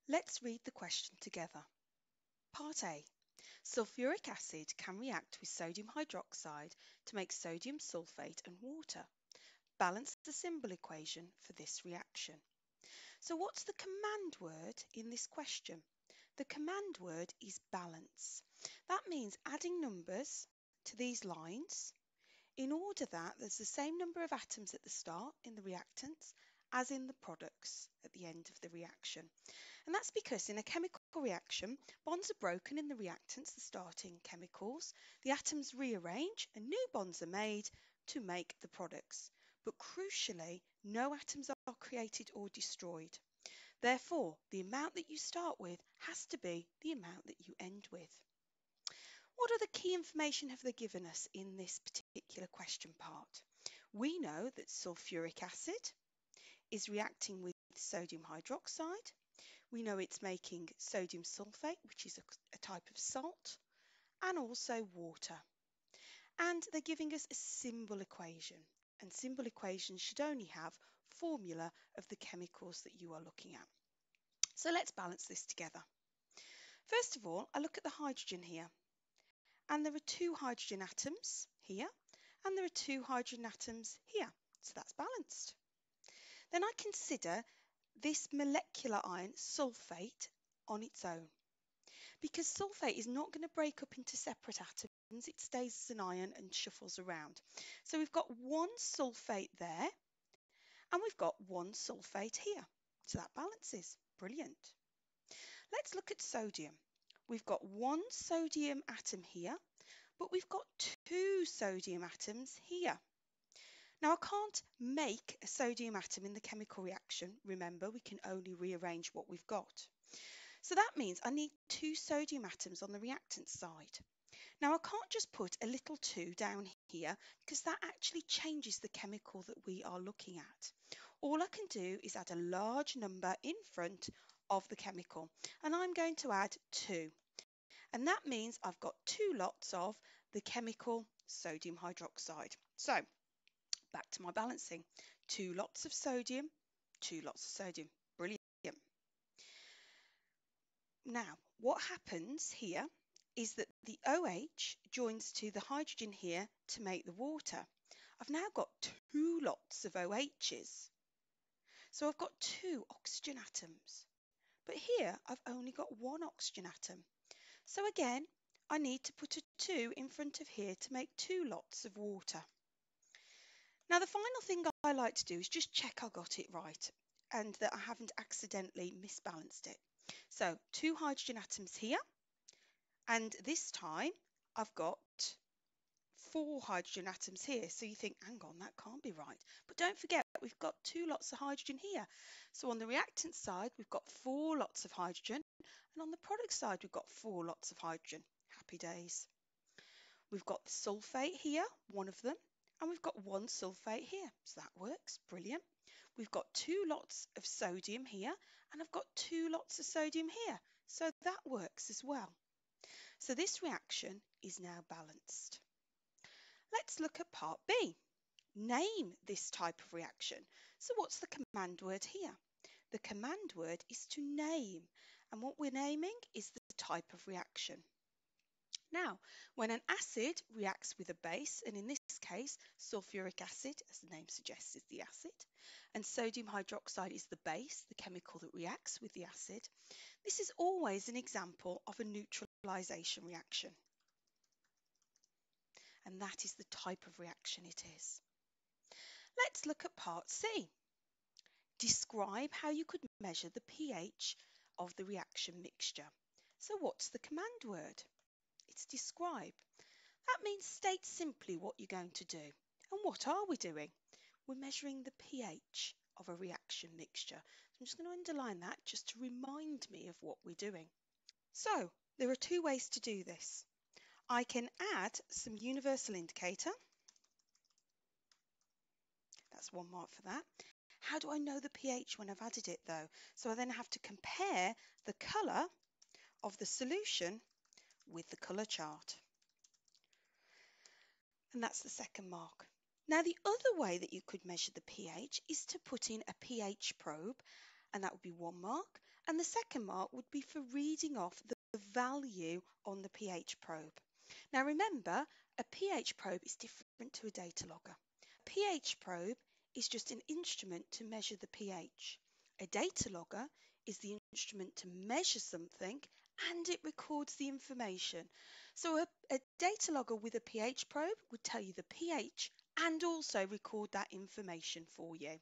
Let's read the question together. Part A. Sulfuric acid can react with sodium hydroxide to make sodium sulfate and water. Balance the symbol equation for this reaction. So what's the command word in this question? The command word is balance. That means adding numbers to these lines in order that there's the same number of atoms at the start in the reactants as in the products at the end of the reaction. And that's because in a chemical reaction, bonds are broken in the reactants, the starting chemicals, the atoms rearrange and new bonds are made to make the products. But crucially, no atoms are created or destroyed. Therefore, the amount that you start with has to be the amount that you end with. What other key information have they given us in this particular question part? We know that sulfuric acid is reacting with sodium hydroxide. We know it's making sodium sulfate, which is a type of salt, and also water. And they're giving us a symbol equation. And symbol equations should only have formula of the chemicals that you are looking at. So let's balance this together. First of all, I look at the hydrogen here. And there are two hydrogen atoms here, and there are two hydrogen atoms here. So that's balanced. Then I consider this molecular ion, sulfate, on its own. Because sulfate is not going to break up into separate atoms, it stays as an ion and shuffles around. So we've got one sulfate there, and we've got one sulfate here. So that balances. Brilliant. Let's look at sodium. We've got one sodium atom here, but we've got two sodium atoms here. Now I can't make a sodium atom in the chemical reaction. Remember, we can only rearrange what we've got. So that means I need two sodium atoms on the reactant side. Now I can't just put a little 2 down here because that actually changes the chemical that we are looking at. All I can do is add a large number in front of the chemical, and I'm going to add 2. And that means I've got 2 lots of the chemical sodium hydroxide. So back to my balancing. 2 lots of sodium, 2 lots of sodium. Brilliant. Now, what happens here is that the OH joins to the hydrogen here to make the water. I've now got 2 lots of OHs. So I've got 2 oxygen atoms. But here I've only got 1 oxygen atom. So again, I need to put a 2 in front of here to make 2 lots of water. Now the final thing I like to do is just check I got it right and that I haven't accidentally misbalanced it. So 2 hydrogen atoms here, and this time I've got 4 hydrogen atoms here. So you think, hang on, that can't be right. But don't forget, we've got 2 lots of hydrogen here. So on the reactant side, we've got 4 lots of hydrogen, and on the product side, we've got 4 lots of hydrogen. Happy days. We've got the sulfate here, one of them, and we've got 1 sulfate here. So that works, brilliant. We've got 2 lots of sodium here, and I've got 2 lots of sodium here. So that works as well. So this reaction is now balanced. Let's look at part B. Name this type of reaction. So what's the command word here? The command word is to name, and what we're naming is the type of reaction. Now, when an acid reacts with a base, and in this case, sulfuric acid, as the name suggests, is the acid, and sodium hydroxide is the base, the chemical that reacts with the acid, this is always an example of a neutralization reaction. And that is the type of reaction it is. Let's look at part C. Describe how you could measure the pH of the reaction mixture. So what's the command word? It's describe. That means state simply what you're going to do. And what are we doing? We're measuring the pH of a reaction mixture. So I'm just going to underline that just to remind me of what we're doing. So there are 2 ways to do this. I can add some universal indicator. That's 1 mark for that. How do I know the pH when I've added it though? So I then have to compare the colour of the solution with the colour chart. And that's the 2nd mark. Now the other way that you could measure the pH is to put in a pH probe, and that would be 1 mark, And the second mark would be for reading off the value on the pH probe. Now remember, a pH probe is different to a data logger. A pH probe is just an instrument to measure the pH. A data logger is the instrument to measure something and it records the information. So a data logger with a pH probe would tell you the pH and also record that information for you.